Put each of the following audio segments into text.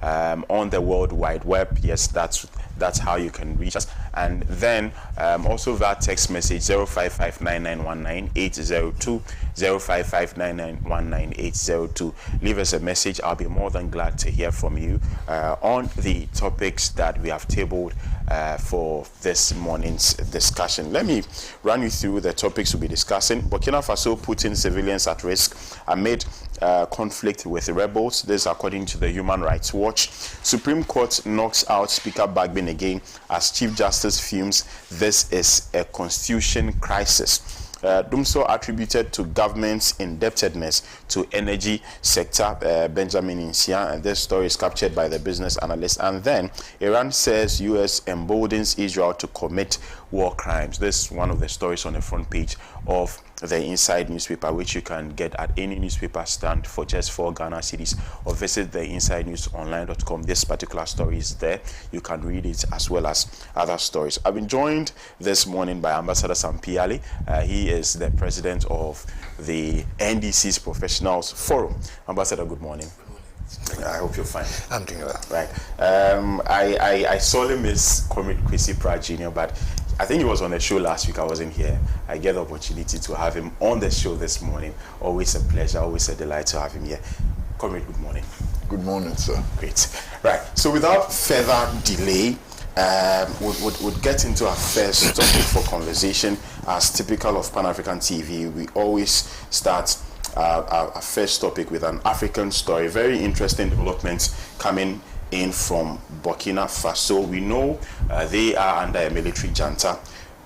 on the World Wide Web. Yes, that's how you can reach us. And then also that text message 0559919 0559919 leave us a message. I'll be more than glad to hear from you on the topics that we have tabled for this morning's discussion. Let me run you through the topics we'll be discussing. Burkina Faso putting civilians at risk amid conflict with the rebels. This according to the Human Rights Watch. Supreme Court knocks out Speaker Bagbin again as Chief Justice fumes this is a constitution crisis. Dumso attributed to government's indebtedness to energy sector, Benjamin Insian, and this story is captured by the business analyst. And then Iran says US emboldens Israel to commit war crimes. This is one of the stories on the front page of the Inside newspaper, which you can get at any newspaper stand for just 4 Ghana cedis, or visit the InsideNewsOnline.com. This particular story is there. You can read it as well as other stories. I've been joined this morning by Ambassador Sampiale. He is the president of the NDC's Professionals Forum. Ambassador, good morning. I hope you're fine. I'm doing well. Right. I sorely miss Comrade Kwesi Pratt Jr., but I think he was on the show last week. I wasn't here. I get the opportunity to have him on the show this morning. Always a pleasure, always a delight to have him here. Comrade, good morning. Good morning, sir. Great. Right. So without further delay, we'll get into our first topic for conversation. As typical of Pan-African TV, we always start our first topic with an African story. Very interesting developments coming in from Burkina Faso. We know they are under a military junta.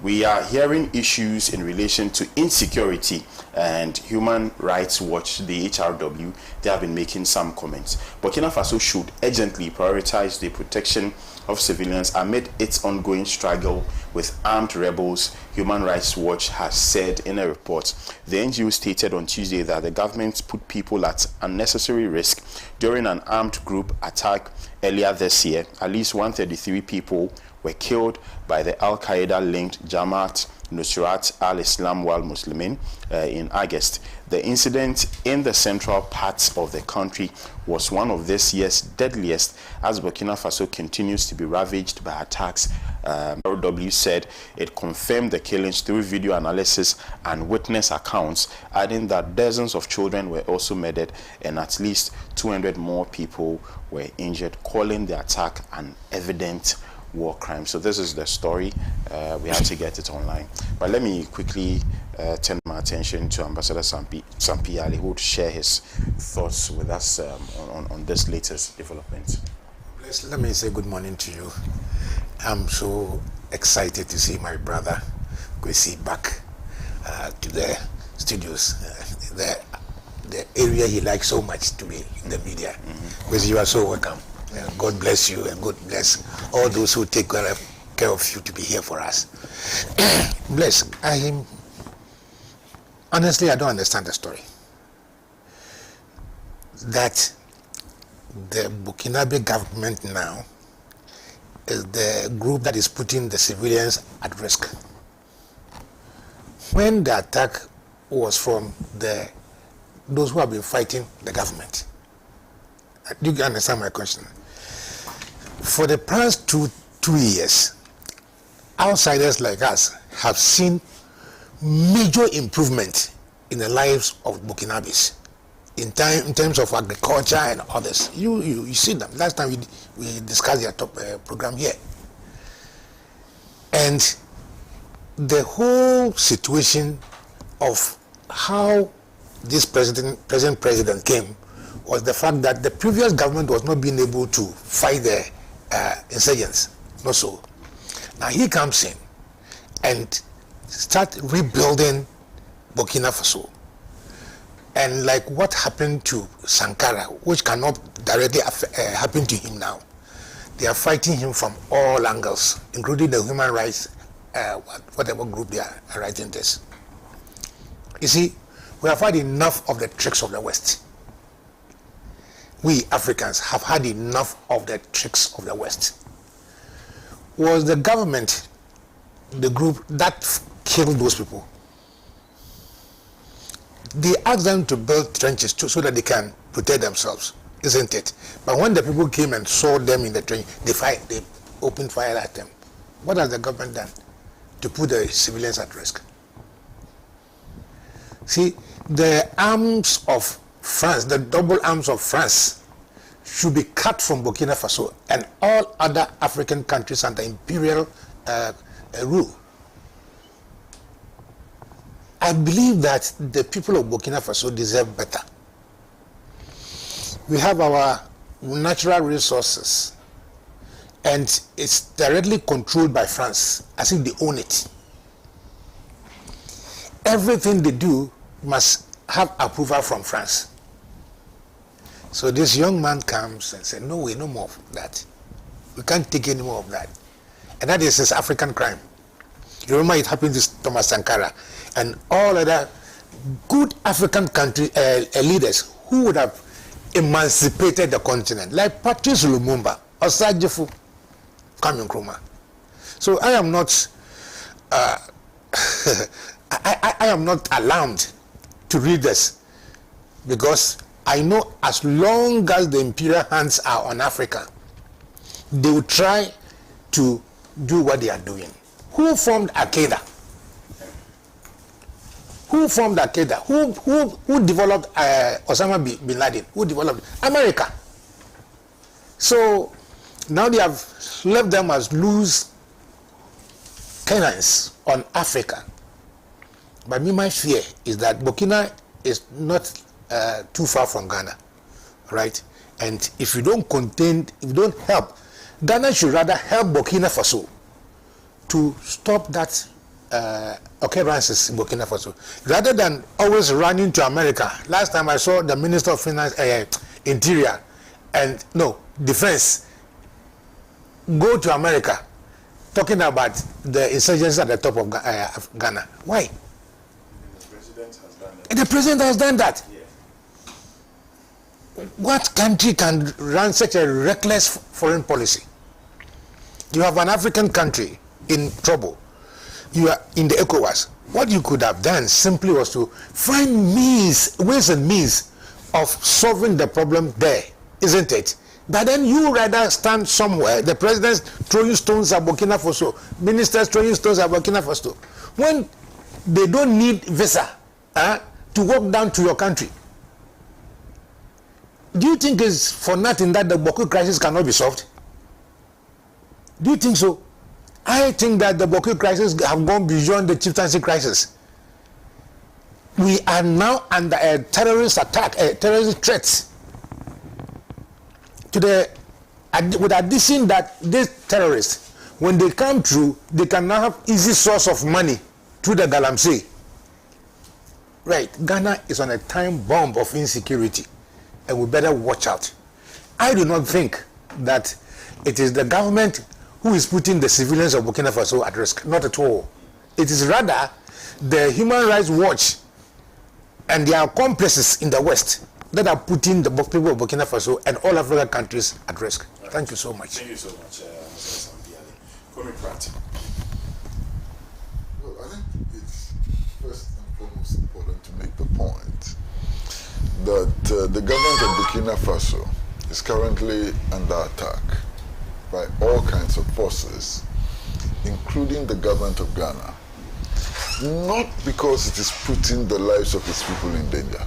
We are hearing issues in relation to insecurity, and Human Rights Watch, the HRW, they have been making some comments. Burkina Faso should urgently prioritize the protection of civilians amid its ongoing struggle with armed rebels, Human Rights Watch has said in a report. The NGO stated on Tuesday that the government put people at unnecessary risk during an armed group attack earlier this year. At least 133 people were killed by the Al-Qaeda-linked Jamaat Nusrat al-Islam wal Muslimin in August. The incident in the central parts of the country was one of this year's deadliest, as Burkina Faso continues to be ravaged by attacks. RW said it confirmed the killings through video analysis and witness accounts, adding that dozens of children were also murdered and at least 200 more people were injured, calling the attack an evident war crime. So this is the story. We have to get it online. But let me quickly turn my attention to Ambassador Sampiale, who would share his thoughts with us on this latest development. Let me say good morning to you. I'm so excited to see my brother Kwesi back to the studios, the area he likes so much to be in the media. Kwesi, you are so welcome. God bless you, and God bless all those who take care of you to be here for us. Bless. Honestly, I don't understand the story. That the Burkinabe government now is the group that is putting the civilians at risk. When the attack was from those who have been fighting the government. Do you understand my question? For the past two years, outsiders like us have seen major improvement in the lives of Burkinabes in terms of agriculture and others. You see them. Last time we discussed their top program here. And the whole situation of how this present president came was the fact that the previous government was not being able to fight the insurgents. Not so. Now he comes in and start rebuilding Burkina Faso. And like what happened to Sankara, which cannot directly happen to him now, they are fighting him from all angles, including the human rights, whatever group they are writing this. You see, we have had enough of the tricks of the West. We Africans have had enough of the tricks of the West. Was the government the group that killed those people? They asked them to build trenches so that they can protect themselves. isn't it? But when the people came and saw them in the train, they opened fire at them. What has the government done to put the civilians at risk? See, the arms of France, the double arms of France, should be cut from Burkina Faso and all other African countries under imperial rule. I believe that the people of Burkina Faso deserve better. We have our natural resources, and it's directly controlled by France, as if they own it. Everything they do must have approval from France. So this young man comes and says, no way, no more of that. We can't take any more of that. And that is his African crime. You remember it happened to Thomas Sankara and all other good African country leaders who would have emancipated the continent, like Patrice Lumumba, Osagyefo, Kwame Nkrumah. So I am not, I am not alarmed to read this, because I know as long as the imperial hands are on Africa, they will try to do what they are doing. Who formed Al-Qaeda? Who formed Al-Qaeda? Who developed Osama bin Laden? Who developed America? So now they have left them as loose cannons on Africa. But my fear is that Burkina is not too far from Ghana, right? And if you don't contain, if you don't help, Ghana should rather help Burkina Faso to stop that occurrences in Burkina Faso, rather than always running to America. Last time I saw the Minister of Finance, Interior, and Defense, go to America, talking about the insurgents at the top of Ghana. Why? The president has done that. And the president has done that. Yeah. What country can run such a reckless foreign policy? You have an African country in trouble. You are in the ECOWAS. What you could have done simply was to find ways and means of solving the problem there, isn't it? But then you rather stand somewhere, the president's throwing stones at Burkina Faso, ministers throwing stones at Burkina Faso, when they don't need visa to walk down to your country. Do you think it's for nothing that the Burkina crisis cannot be solved? Do you think so? I think that the Burkina crisis have gone beyond the chieftaincy crisis. We are now under a terrorist attack, a terrorist threat. With addition that these terrorists, when they come through, they can now have easy source of money through the Galamsey. Right, Ghana is on a time bomb of insecurity, and we better watch out. I do not think that it is the government who is putting the civilians of Burkina Faso at risk, not at all. It is rather the Human Rights Watch and their accomplices in the West that are putting the people of Burkina Faso and all African countries at risk. Right. Thank you so much. Thank you so much, Mr. Sambiali. Kwame Pratt. Well, I think it's first and foremost important to make the point that the government of Burkina Faso is currently under attack by all kinds of forces, including the government of Ghana, not because it is putting the lives of its people in danger,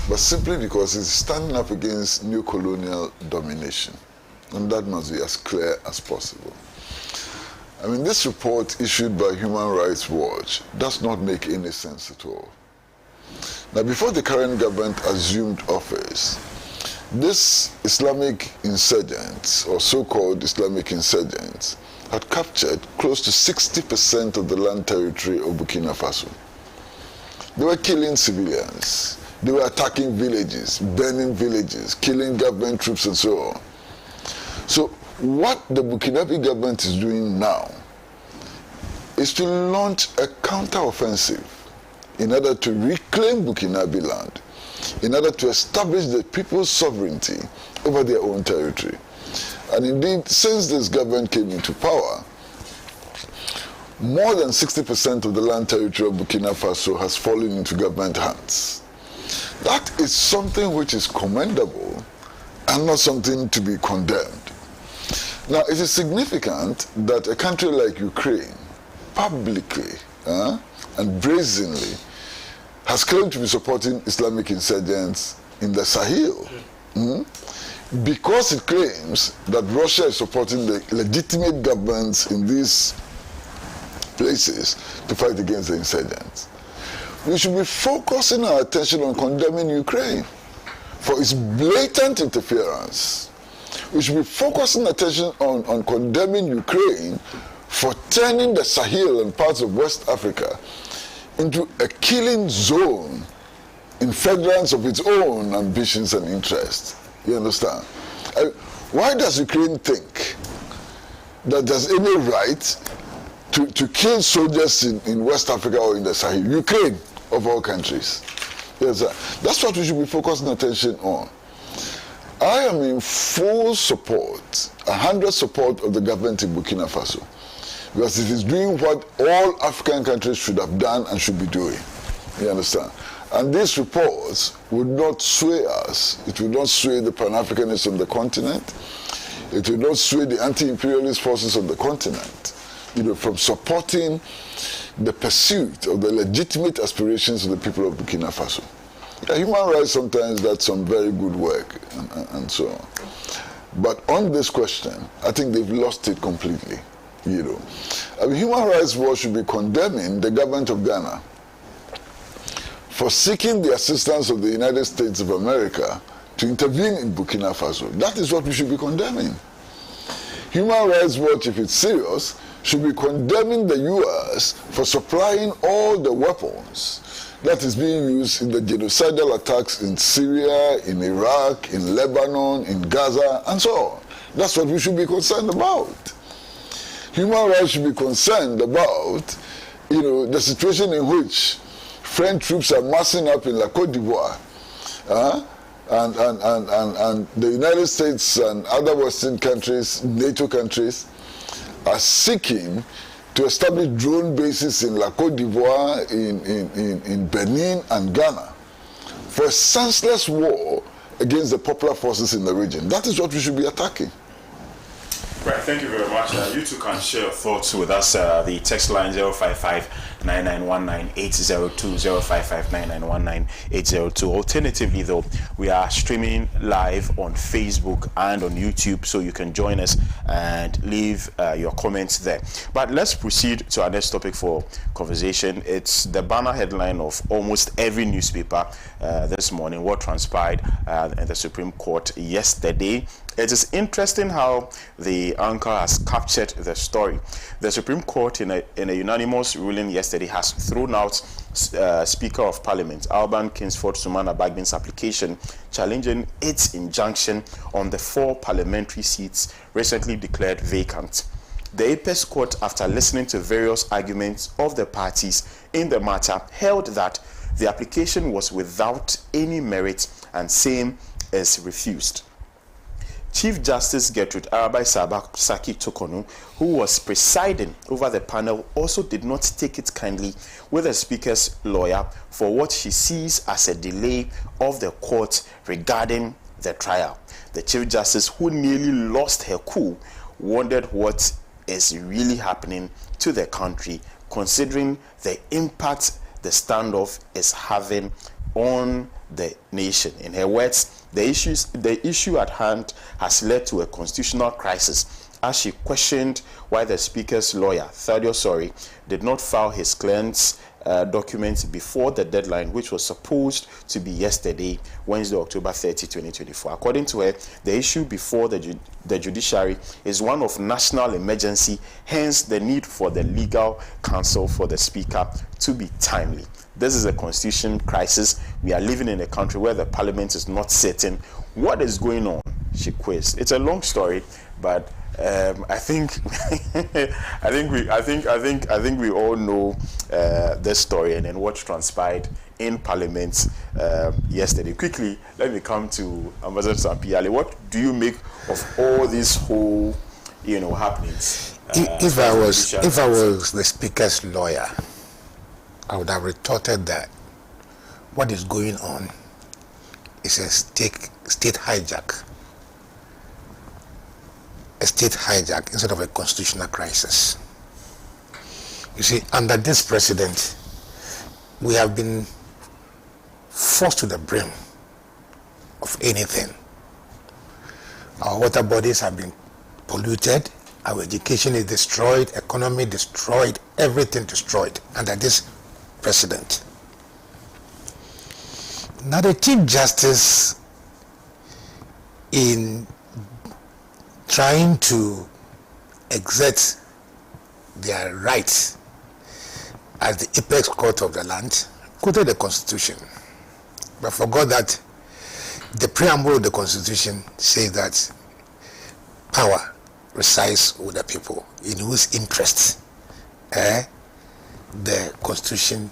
but simply because it's standing up against new colonial domination. And that must be as clear as possible. I mean, this report issued by Human Rights Watch does not make any sense at all. Now, before the current government assumed office, these Islamic insurgents, or so-called Islamic insurgents, had captured close to 60% of the land territory of Burkina Faso. They were killing civilians. They were attacking villages, burning villages, killing government troops and so on. So what the Burkinabe government is doing now is to launch a counter-offensive in order to reclaim Burkinabe land, in order to establish the people's sovereignty over their own territory. And indeed, since this government came into power, more than 60% of the land territory of Burkina Faso has fallen into government hands. That is something which is commendable and not something to be condemned. Now, it is significant that a country like Ukraine publicly and brazenly has claimed to be supporting Islamic insurgents in the Sahel because it claims that Russia is supporting the legitimate governments in these places to fight against the insurgents. We should be focusing our attention on condemning Ukraine for its blatant interference. We should be focusing attention on condemning Ukraine for turning the Sahel and parts of West Africa into a killing zone in furtherance of its own ambitions and interests. You understand? Why does Ukraine think that there's any right to kill soldiers in West Africa or in the Sahel? Ukraine, of all countries. Yes, that's what we should be focusing attention on. I am in full support, 100% support of the government in Burkina Faso, because it is doing what all African countries should have done and should be doing. You understand? And these reports would not sway us. It would not sway the Pan-Africanists on the continent. It would not sway the anti-imperialist forces on the continent, from supporting the pursuit of the legitimate aspirations of the people of Burkina Faso. Human rights sometimes that's some very good work and so on. But on this question, I think they've lost it completely. Human Rights Watch should be condemning the government of Ghana for seeking the assistance of the United States of America to intervene in Burkina Faso. That is what we should be condemning. Human Rights Watch, if it's serious, should be condemning the U.S. for supplying all the weapons that is being used in the genocidal attacks in Syria, in Iraq, in Lebanon, in Gaza, and so on. That's what we should be concerned about. Human rights should be concerned about, the situation in which French troops are massing up in La Côte d'Ivoire, and the United States and other Western countries, NATO countries, are seeking to establish drone bases in La Côte d'Ivoire, in Benin and Ghana, for a senseless war against the popular forces in the region. That is what we should be attacking. Right, thank you very much. You two can share your thoughts with us. The text line 055-9919-802, 055-9919-802. Alternatively, though, we are streaming live on Facebook and on YouTube, so you can join us and leave your comments there. But let's proceed to our next topic for conversation. It's the banner headline of almost every newspaper this morning, what transpired in the Supreme Court yesterday. It is interesting how the anchor has captured the story. The Supreme Court, in a unanimous ruling yesterday, has thrown out Speaker of Parliament Alban Kingsford Sumana Bagbine's application challenging its injunction on the 4 parliamentary seats recently declared vacant. The Apex Court, after listening to various arguments of the parties in the matter, held that the application was without any merit and same is refused. Chief Justice Gertrude Arabai Saki Tokonu, who was presiding over the panel, also did not take it kindly with the Speaker's lawyer for what she sees as a delay of the court regarding the trial. The Chief Justice, who nearly lost her cool, wondered what is really happening to the country, considering the impact the standoff is having on the nation. In her words, the issue at hand has led to a constitutional crisis, as she questioned why the Speaker's lawyer, Thaddeus Sori, did not file his client's documents before the deadline, which was supposed to be yesterday, Wednesday, October 30, 2024. According to her, the issue before the judiciary is one of national emergency, hence the need for the legal counsel for the Speaker to be timely. This is a constitution crisis. We are living in a country where the parliament is not certain what is going on, she quizzed. It's a long story, but I think we all know this story and then what transpired in Parliament yesterday. Quickly, let me come to Ambassador Sampiale. What do you make of all these whole, happenings? If I was the Speaker's lawyer, I would have retorted that what is going on is a state hijack a state hijack instead of a constitutional crisis. You see, under this president, we have been forced to the brim of anything. Our water bodies have been polluted, our education is destroyed, economy destroyed, everything destroyed under this president. Now the Chief Justice, in trying to exert their rights as the apex court of the land, quoted the Constitution, but forgot that the preamble of the Constitution says that power resides with the people, in whose interests the Constitution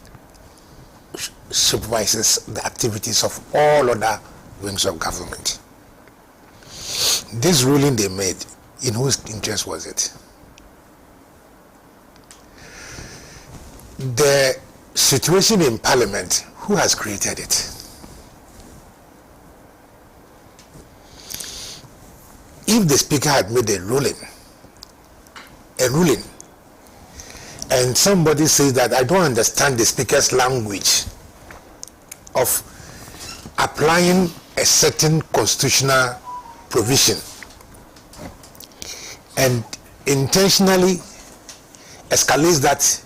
supervises the activities of all other wings of government. This ruling they made, in whose interest was it? The situation in Parliament, who has created it? If the Speaker had made a ruling, and somebody says that I don't understand the Speaker's language of applying a certain constitutional provision and intentionally escalates that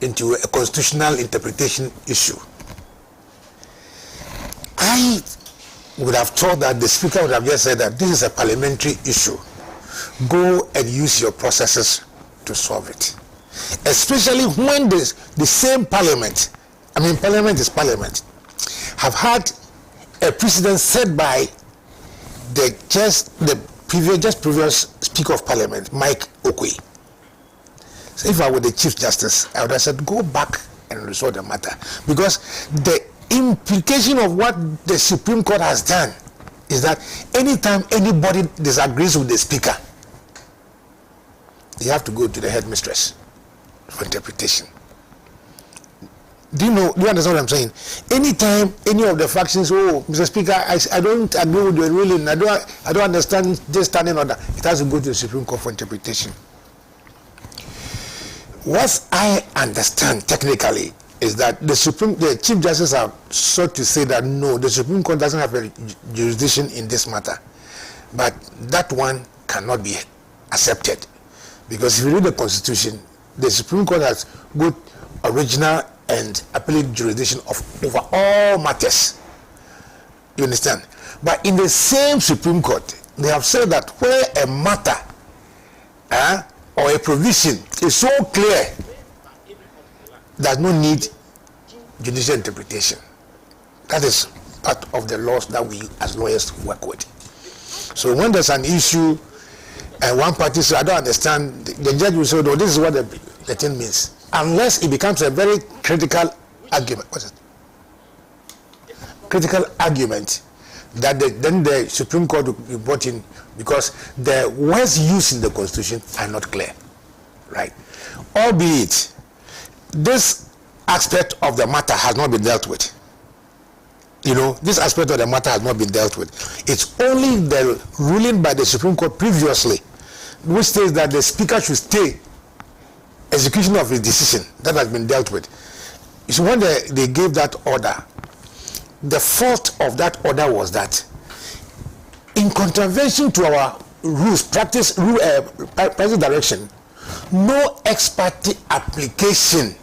into a constitutional interpretation issue, I would have thought that the Speaker would have just said that this is a parliamentary issue. Go and use your processes to solve it. Especially when the same parliament, I mean parliament is parliament, have had a precedent set by the previous Speaker of Parliament, Mike Okwe. So if I were the Chief Justice, I would have said, go back and resolve the matter. Because the implication of what the Supreme Court has done is that anytime anybody disagrees with the Speaker, they have to go to the headmistress for interpretation. Do you understand what I'm saying? Anytime any of the factions, oh, Mr. Speaker, I don't agree with your ruling, I don't understand this standing order, it has to go to the Supreme Court for interpretation. What I understand technically is that the Chief Justice have sought to say that no, the Supreme Court doesn't have a jurisdiction in this matter. But that one cannot be accepted. Because if you read the Constitution, the Supreme Court has good original and appellate jurisdiction over all matters. You understand? But in the same Supreme Court, they have said that where a matter or a provision is so clear, there's no need judicial interpretation. That is part of the laws that we as lawyers work with. So when there's an issue and one party says, I don't understand, the judge will say, no, this is what the thing means. Unless it becomes a very critical argument. What's it? Critical argument that then the Supreme Court will be brought in because the words used in the Constitution are not clear. Right? Albeit, this aspect of the matter has not been dealt with. This aspect of the matter has not been dealt with. It's only the ruling by the Supreme Court previously, which says that the Speaker should stay execution of his decision, that has been dealt with. So when they gave that order, the fault of that order was that in contravention to our rules, practice direction, no ex parte application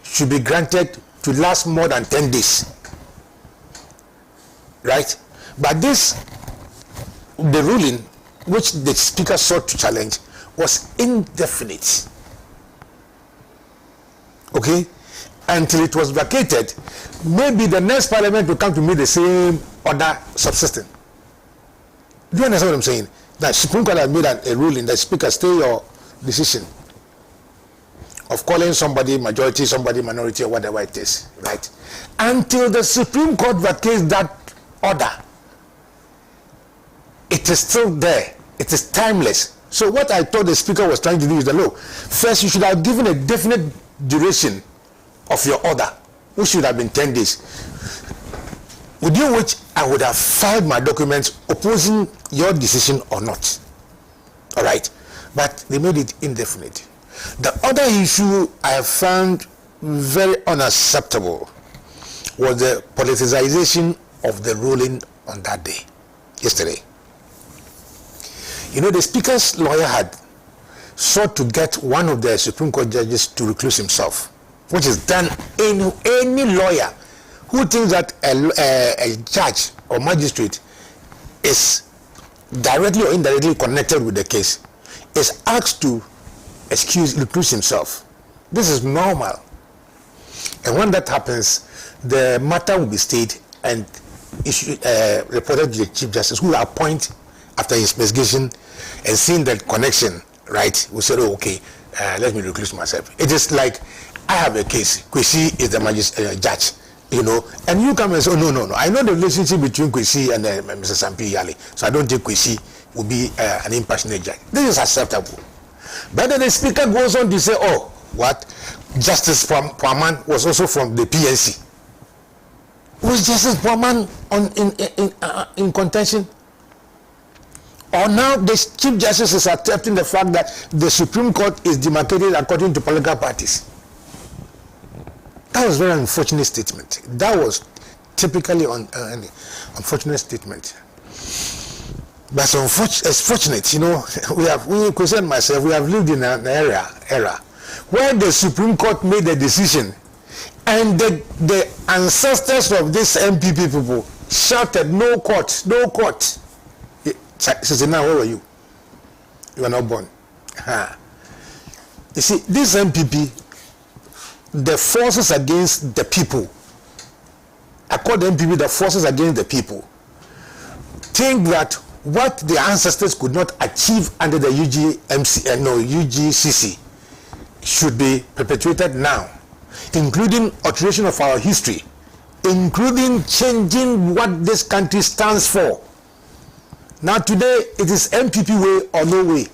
should be granted to last more than 10 days. Right? But the ruling which the Speaker sought to challenge was indefinite. Okay? Until it was vacated, maybe the next parliament will come to meet the same order subsisting. Do you understand what I'm saying? That Supreme Court has made a ruling that Speaker stay your decision of calling somebody majority, somebody minority, or whatever it is, right? Until the Supreme Court vacates that order, it is still there. It is timeless. So what I thought the Speaker was trying to do is that, look, first you should have given a definite duration of your order, which should have been 10 days, within which I would have filed my documents opposing your decision or not. All right? but they made it indefinite. The other issue I found very unacceptable was the politicization of the ruling on that day, yesterday. You know, the Speaker's lawyer had sought to get one of the Supreme Court judges to recluse himself, which is done in any lawyer who thinks that a judge or magistrate is directly or indirectly connected with the case is asked to recluse himself. This is normal. And when that happens, the matter will be stayed and reported to the Chief Justice, who will appoint after his investigation and seeing that connection, right, will say, oh, okay, let me recluse myself. It is like, I have a case, Kwesi is the judge, you know, and you come and say, oh, no, I know the relationship between Kwesi and Mr. Sampi Yali, so I don't think Kwesi will be an impersonate judge. This is acceptable. But then the Speaker goes on to say, oh, what? Justice Puaman was also from the PNC. Was Justice Puaman in contention? Or now the Chief Justice is accepting the fact that the Supreme Court is demarcated according to political parties. That was a very unfortunate statement. That was typically an unfortunate statement. But it's fortunate, you know, we concern myself, we have lived in an era where the Supreme Court made a decision and the ancestors of this MPP people shouted, no court, no court. Says, now where were you? You were not born. You see, this MPP, the forces against the people, I call the MPP the forces against the people, think that what the ancestors could not achieve under the UGCC should be perpetuated now, including alteration of our history, including changing what this country stands for. Now today, it is MPP way or no way,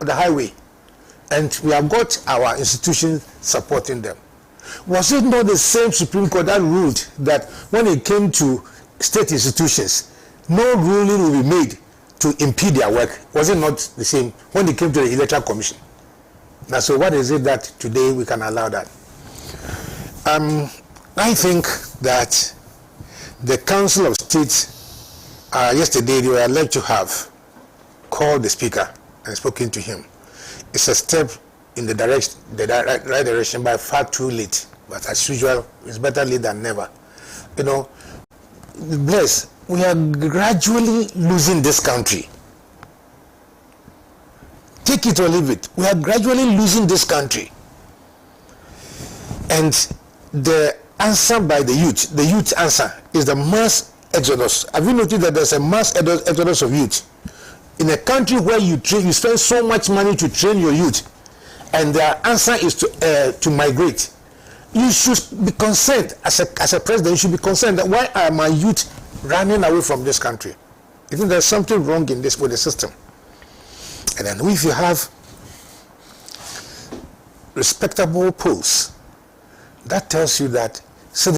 or the highway. And we have got our institutions supporting them. Was it not the same Supreme Court that ruled that when it came to state institutions, no ruling will be made to impede their work? Was it not the same when it came to the Electoral Commission? Now, so what is it that today we can allow that? I think that the Council of State, yesterday they were led to have called the Speaker and spoken to him. It's a step in the right direction, but far too late. But as usual, it's better late than never. You know, bless, we are gradually losing this country. Take it or leave it. We are gradually losing this country. And the answer by the youth answer is the mass exodus. Have you noticed that there's a mass exodus of youth? In a country where you spend so much money to train your youth, and their answer is to migrate, you should be concerned, as a president, you should be concerned that why are my youth running away from this country? You think there's something wrong in this with the system. And then if you have respectable polls, that tells you that